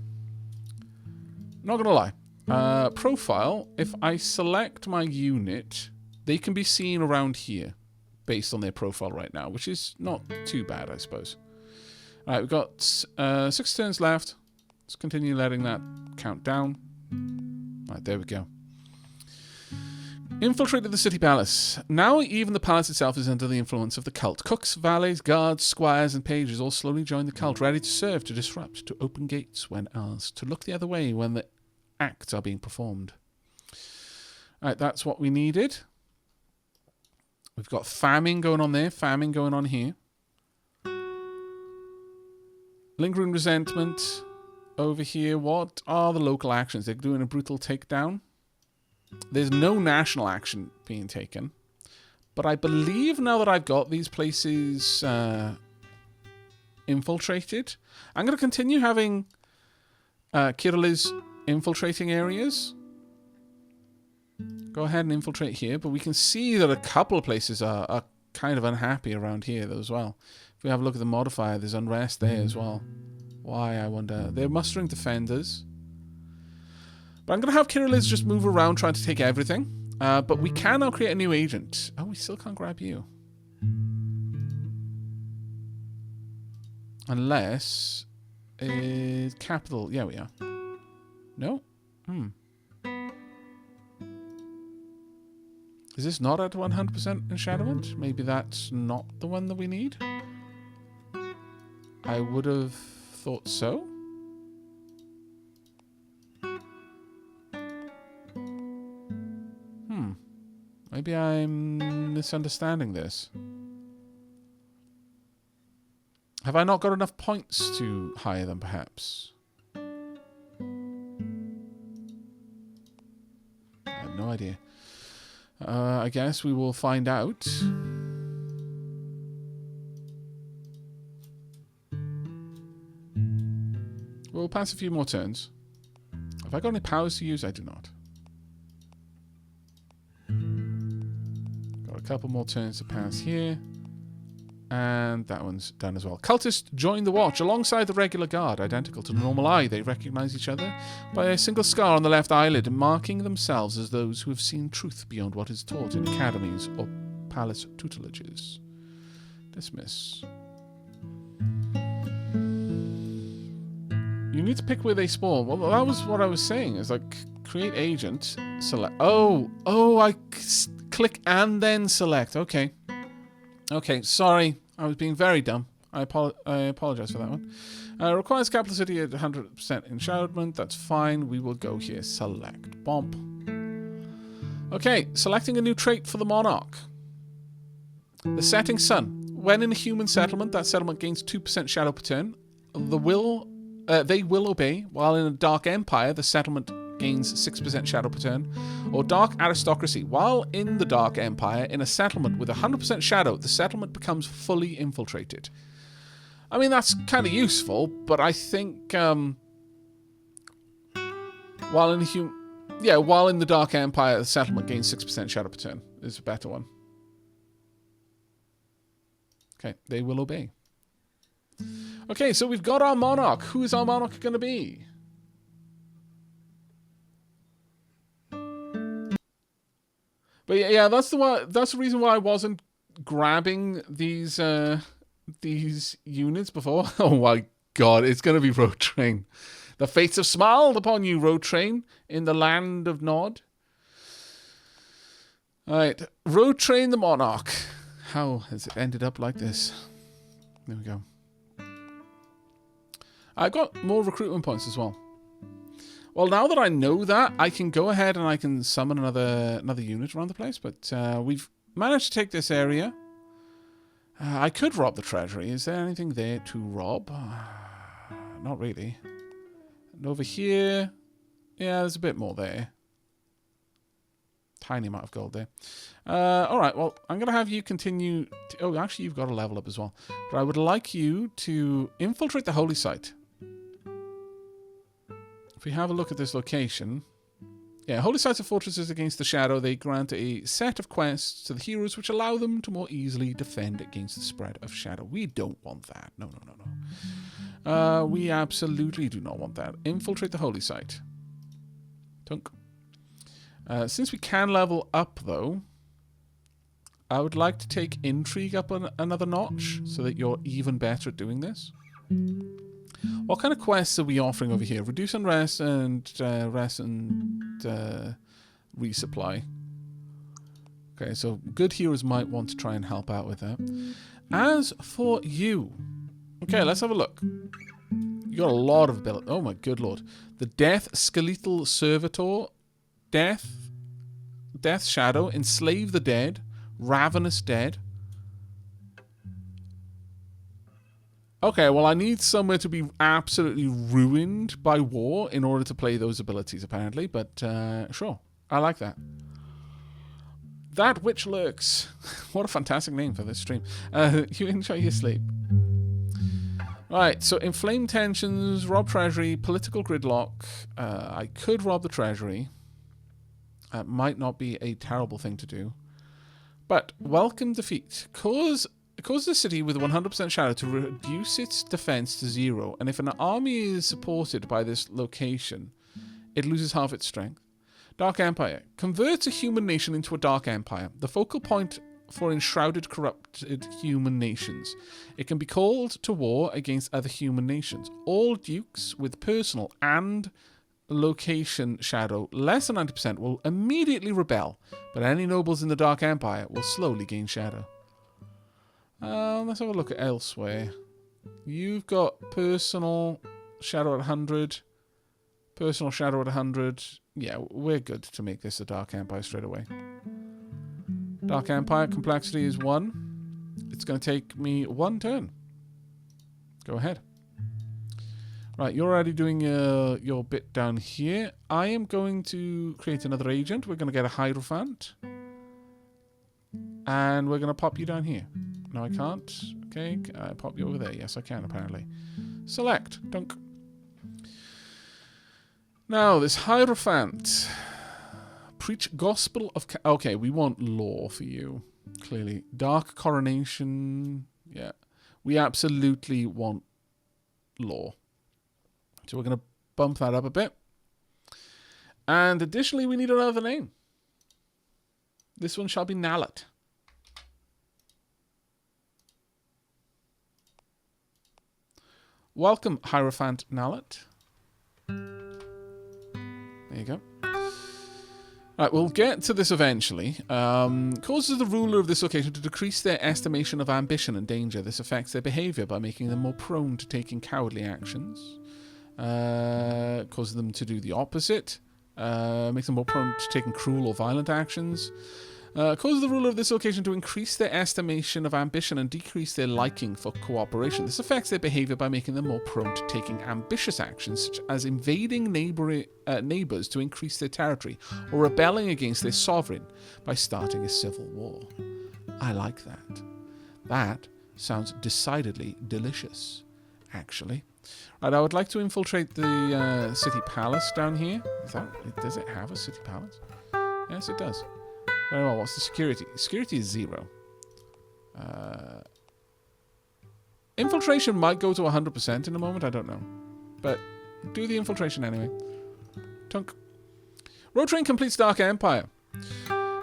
Not going to lie. Profile, if I select my unit, they can be seen around here based on their profile right now, which is not too bad, I suppose. All right, we've got 6 turns left. Let's continue letting that count down. All right, there we go. Infiltrated the city palace. Now even the palace itself is under the influence of the cult. Cooks, valets, guards, squires, and pages all slowly join the cult, ready to serve, to disrupt, to open gates when asked, to look the other way when the acts are being performed. Alright, that's what we needed. We've got famine going on there, famine going on here. Lingering resentment over here. What are the local actions? They're doing a brutal takedown. There's no national action being taken. But I believe now that I've got these places infiltrated, I'm going to continue having Kirilli's infiltrating areas. Go ahead and infiltrate here. But we can see that a couple of places are kind of unhappy around here though as well. If we have a look at the modifier, there's unrest there as well. Why, I wonder? They're mustering defenders. But I'm going to have Kirilli's just move around trying to take everything. But we can now create a new agent. Oh, we still can't grab you. Unless... capital. Yeah, we are. No? Is this not at 100% enshadowment? Maybe that's not the one that we need? I would have thought so. Maybe I'm misunderstanding this. Have I not got enough points to hire them, perhaps? I have no idea. I guess we will find out. We'll pass a few more turns. Have I got any powers to use? I do not. Got a couple more turns to pass here. And that one's done as well. Cultists join the watch alongside the regular guard. Identical to the normal eye, they recognize each other by a single scar on the left eyelid, marking themselves as those who have seen truth beyond what is taught in academies or palace tutelages. Dismiss. You need to pick where they spawn. Well, that was what I was saying. Is like create agent, select. Oh, I click and then select. Okay, sorry. I was being very dumb. I apologize for that one. Requires capital city at 100% enshadowment. That's fine. We will go here. Select. Bomb. Okay, selecting a new trait for the monarch. The setting sun. When in a human settlement, that settlement gains 2% shadow per turn. They will obey, while in a dark empire, the settlement gains 6% shadow per turn. Or dark aristocracy. While in the dark empire, in a settlement with 100% shadow, the settlement becomes fully infiltrated. I mean, that's kind of useful, but I think while in the dark empire, the settlement gains 6% shadow per turn is a better one. Okay, they will obey. Okay, so we've got our monarch. Who is our monarch going to be? But yeah, that's the reason why I wasn't grabbing these units before. Oh my god, it's going to be Road Train. The fates have smiled upon you, Road Train, in the land of Nod. Alright, Road Train the Monarch. How has it ended up like this? There we go. I got more recruitment points as well. Well, now that I know that, I can go ahead and I can summon another unit around the place. But we've managed to take this area. I could rob the treasury. Is there anything there to rob? Not really. And over here, yeah, there's a bit more there. Tiny amount of gold there. All right, well, I'm going to have you continue. Oh, actually, you've got a level up as well. But I would like you to infiltrate the holy site. If we have a look at this location, Yeah, holy sites are fortresses against the shadow. They grant a set of quests to the heroes which allow them to more easily defend against the spread of shadow. We don't want that. No, no, no, no. We absolutely do not want that. Infiltrate the holy site. Tunk. Since we can level up, though, I would like to take intrigue up another notch so that you're even better at doing this. What kind of quests are we offering over here? Reduce unrest and resupply. Okay, so good heroes might want to try and help out with that. As for you, okay, let's have a look. You got a lot of ability. Oh my good lord! The Death Skeletal Servitor, Death Shadow, Enslave the Dead, Ravenous Dead. Okay, well, I need somewhere to be absolutely ruined by war in order to play those abilities, apparently. But, sure. I like that. That Which Lurks. What a fantastic name for this stream. You enjoy your sleep. Right, so inflamed tensions, rob treasury, political gridlock. I could rob the treasury. That might not be a terrible thing to do. But, welcome defeat. Cause the city with 100% shadow to reduce its defense to 0, and if an army is supported by this location, it loses half its strength. Dark Empire. Converts a human nation into a Dark Empire, the focal point for enshrouded, corrupted human nations. It can be called to war against other human nations. All dukes with personal and location shadow less than 90% will immediately rebel, but any nobles in the Dark Empire will slowly gain shadow. Let's have a look at elsewhere. You've got personal shadow at 100. Personal shadow at 100. Yeah, we're good to make this a Dark Empire straight away. Dark Empire, complexity is 1. It's going to take me 1 turn. Go ahead. Right, you're already doing your bit down here. I am going to create another agent. We're going to get a Hierophant. And we're going to pop you down here. No, I can't. Okay, can I pop you over there? Yes, I can, apparently. Select. Dunk. Now, this Hierophant. Preach gospel of... Okay, we want law for you. Clearly. Dark coronation. Yeah. We absolutely want law. So we're going to bump that up a bit. And additionally, we need another name. This one shall be Nalet. Welcome, Hierophant Nalet. There you go. Right, we'll get to this eventually. Causes the ruler of this location to decrease their estimation of ambition and danger. This affects their behavior by making them more prone to taking cowardly actions. Causes them to do the opposite. Makes them more prone to taking cruel or violent actions. Causes the ruler of this location to increase their estimation of ambition and decrease their liking for cooperation. This affects their behavior by making them more prone to taking ambitious actions, such as invading neighbors to increase their territory, or rebelling against their sovereign by starting a civil war. I like that. That sounds decidedly delicious, actually. Right, I would like to infiltrate the city palace down here. Does it have a city palace? Yes, it does. Very well, what's the security? Security is 0. Infiltration might go to 100% in a moment, I don't know. But do the infiltration anyway. Tunk. Road Train completes Dark Empire.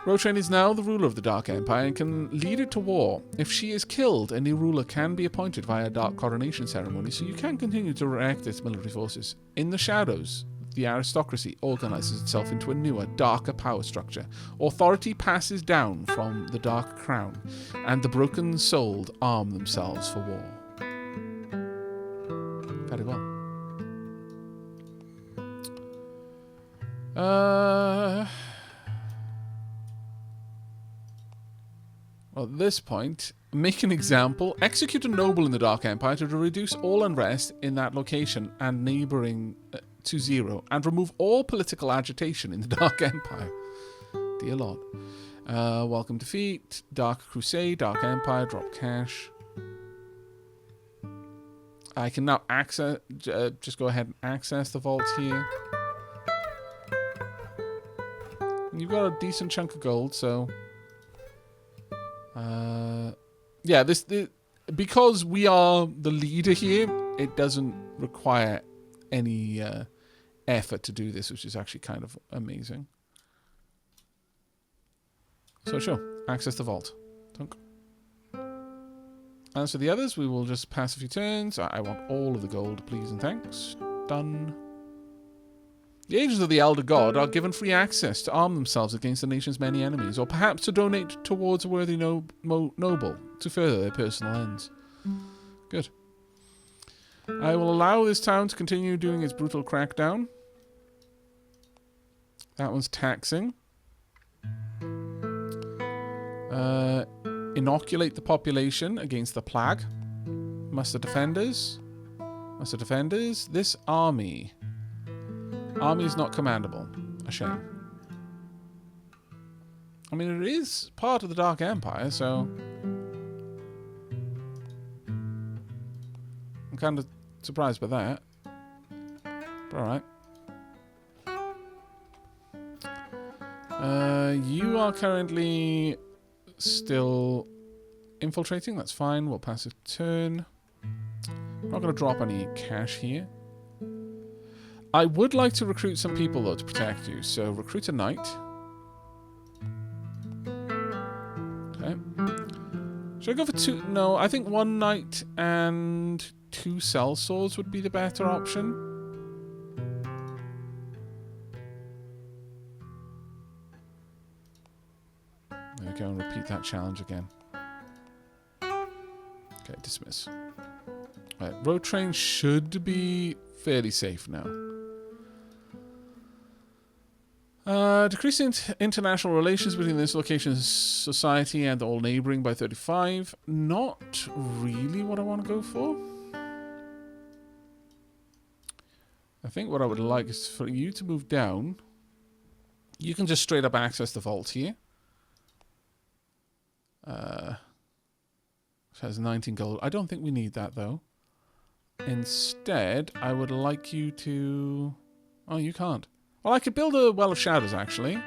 Road Train is now the ruler of the Dark Empire and can lead it to war. If she is killed, a new ruler can be appointed via a Dark Coronation ceremony, so you can continue to direct its military forces. In the shadows, the aristocracy organizes itself into a newer, darker power structure. Authority passes down from the Dark Crown, and the broken-souled arm themselves for war. Very well. Well, at this point, make an example. Execute a noble in the Dark Empire to reduce all unrest in that location and neighboring to 0, and remove all political agitation in the Dark Empire. Dear Lord. Welcome defeat. Dark Crusade, Dark Empire, drop cash. I can now access, just go ahead and access the vault here. You've got a decent chunk of gold, so... yeah, because we are the leader here, it doesn't require any effort to do this, which is actually kind of amazing. So sure, access the vault. Tunk. As for the others, we will just pass a few turns. I want all of the gold, please and thanks. Done. The agents of the Elder God are given free access to arm themselves against the nation's many enemies, or perhaps to donate towards a worthy noble to further their personal ends. Good. I will allow this town to continue doing its brutal crackdown. That one's taxing. Inoculate the population against the plague. Muster defenders. Muster defenders. This army. Army is not commandable. A shame. I mean, it is part of the Dark Empire, so... I'm kind of surprised by that. But alright. You are currently still infiltrating. That's fine. We'll pass a turn. I'm not going to drop any cash here. I would like to recruit some people, though, to protect you. So, recruit a knight. Okay. Should I go for two? No, I think one knight and two sellswords would be the better option. There we go, and repeat that challenge again. Okay, dismiss. Right, road train should be fairly safe now. Decreasing international relations between this location's society and all neighbouring by 35. Not really what I want to go for. I think what I would like is for you to move down. You can just straight up access the vault here. It has 19 gold. I don't think we need that, though. Instead, I would like you to... Oh, you can't. Well, I could build a Well of Shadows, actually.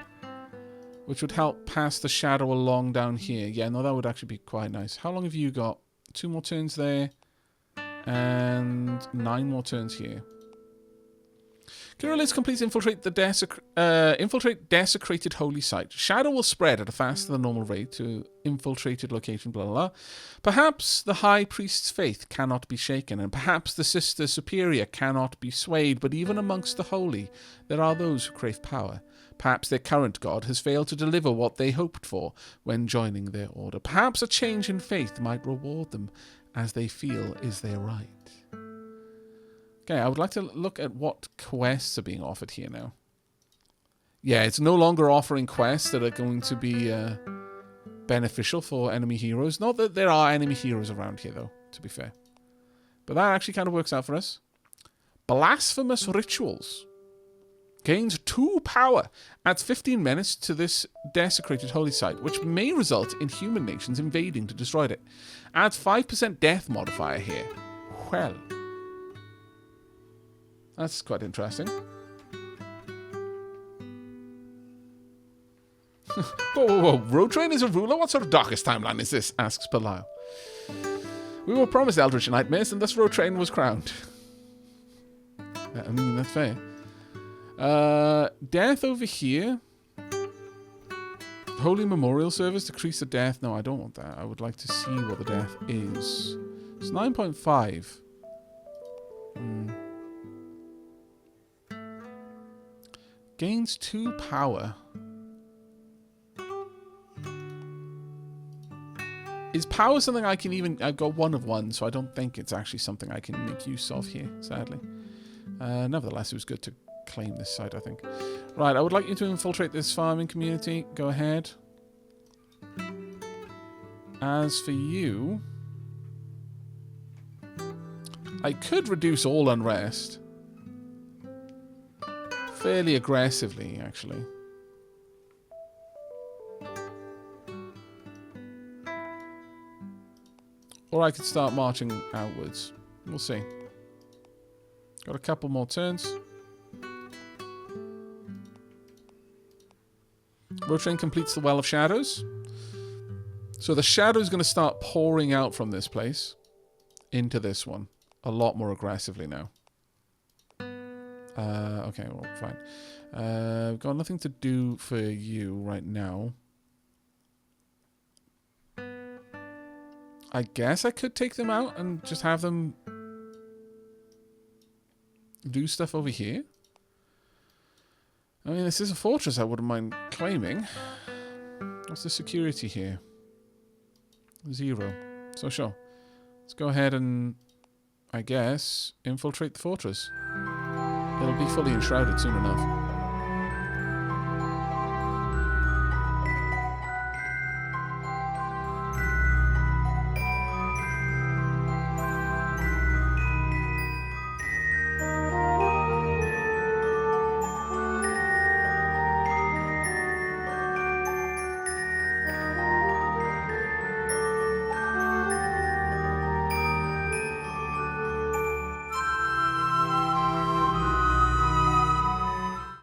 Which would help pass the shadow along down here. Yeah, no, that would actually be quite nice. How long have you got? 2 more turns there. And 9 more turns here. Guerrillas complete infiltrate desecrated holy site. Shadow will spread at a faster than normal rate to infiltrated location, blah, blah, blah. Perhaps the high priest's faith cannot be shaken, and perhaps the sister superior cannot be swayed, but even amongst the holy, there are those who crave power. Perhaps their current god has failed to deliver what they hoped for when joining their order. Perhaps a change in faith might reward them as they feel is their right. Okay, I would like to look at what quests are being offered here now. Yeah, it's no longer offering quests that are going to be beneficial for enemy heroes. Not that there are enemy heroes around here, though, to be fair. But that actually kind of works out for us. Blasphemous Rituals. Gains 2 power. Adds 15 minutes to this desecrated holy site, which may result in human nations invading to destroy it. Adds 5% death modifier here. Well... That's quite interesting. Whoa, whoa, whoa. Road Train is a ruler? What sort of darkest timeline is this? Asks Belial. We were promised eldritch nightmares, and this Road Train was crowned. I mean, that's fair. Death over here. Holy Memorial Service. Decrease the death. No, I don't want that. I would like to see what the death is. It's 9.5. Gains 2 power. Is power something I can even... I've got 1 of 1, so I don't think it's actually something I can make use of here, sadly. Nevertheless, it was good to claim this site, I think. Right, I would like you to infiltrate this farming community. Go ahead. As for you... I could reduce all unrest. Fairly aggressively, actually. Or I could start marching outwards. We'll see. Got a couple more turns. Road train completes the Well of Shadows. So the shadow is going to start pouring out from this place into this one a lot more aggressively now. Okay, well, fine. Got nothing to do for you right now. I guess I could take them out and just have them do stuff over here. I mean, this is a fortress I wouldn't mind claiming. What's the security here? 0. So sure. Let's go ahead and, I guess, infiltrate the fortress. It'll be fully enshrouded soon enough.